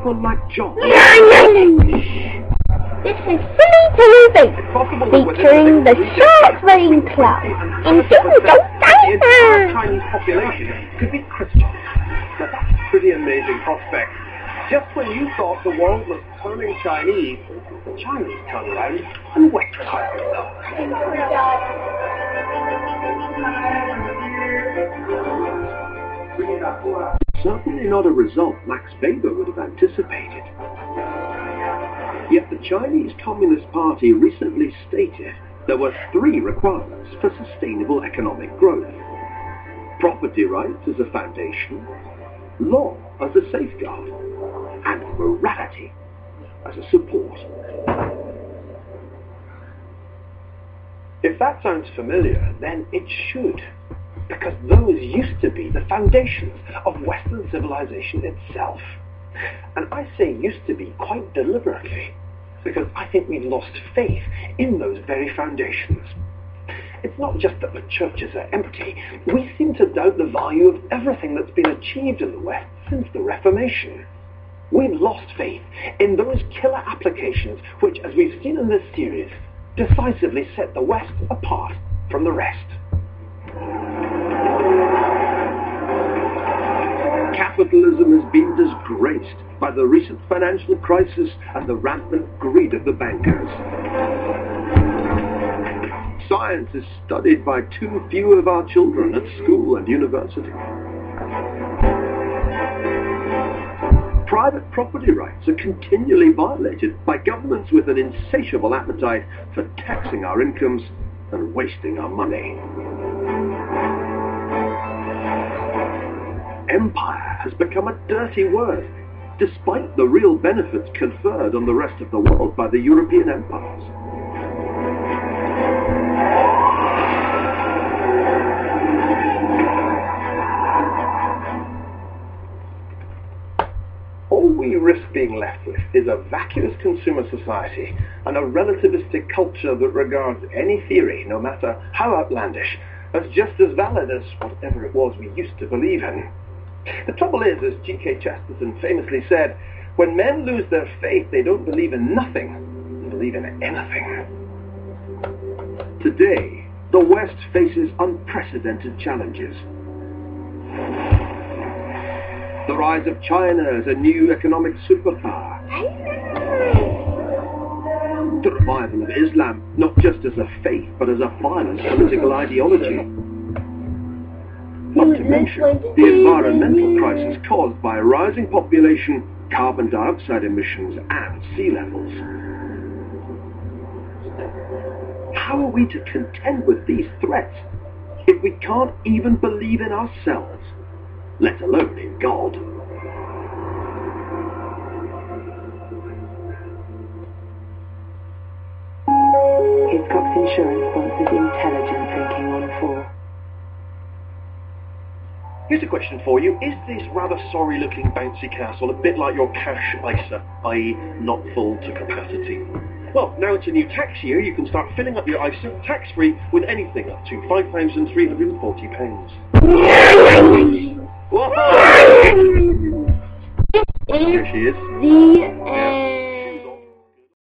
people like John. This is Silly TV, featuring the Shark Rain Club. And don't die there! Chinese population could be Christian. Now that's a pretty amazing prospect. Just when you thought the world was turning Chinese, the Chinese turn around and westernize themselves. Certainly not a result Max Weber would have anticipated. Yet the Chinese Communist Party recently stated there were 3 requirements for sustainable economic growth. Property rights as a foundation, law as a safeguard, and morality as a support. If that sounds familiar, then it should, because those used to be the foundations of Western civilization itself. And I say used to be quite deliberately, because I think we've lost faith in those very foundations. It's not just that the churches are empty. We seem to doubt the value of everything that's been achieved in the West since the Reformation. We've lost faith in those killer applications which, as we've seen in this series, decisively set the West apart from the rest. Capitalism has been disgraced by the recent financial crisis and the rampant greed of the bankers. Science is studied by too few of our children at school and university. Private property rights are continually violated by governments with an insatiable appetite for taxing our incomes and wasting our money. Empire has become a dirty word, despite the real benefits conferred on the rest of the world by the European empires. All we risk being left with is a vacuous consumer society and a relativistic culture that regards any theory, no matter how outlandish, as just as valid as whatever it was we used to believe in. The trouble is, as G.K. Chesterton famously said, when men lose their faith, they don't believe in nothing, they believe in anything. Today, the West faces unprecedented challenges. The rise of China as a new economic superpower. The revival of Islam, not just as a faith, but as a violent political ideology. Not to mention the environmental crisis caused by a rising population, carbon dioxide emissions, and sea levels. How are we to contend with these threats if we can't even believe in ourselves, let alone in God? Hiscox Insurance sponsors Intelligent Drinking on 4. Here's a question for you. Is this rather sorry-looking bouncy castle a bit like your cash ISA, i.e. not full to capacity? Well, now it's a new tax year, you can start filling up your ISA tax-free with anything up to £5,340. Whoa! This There she is. the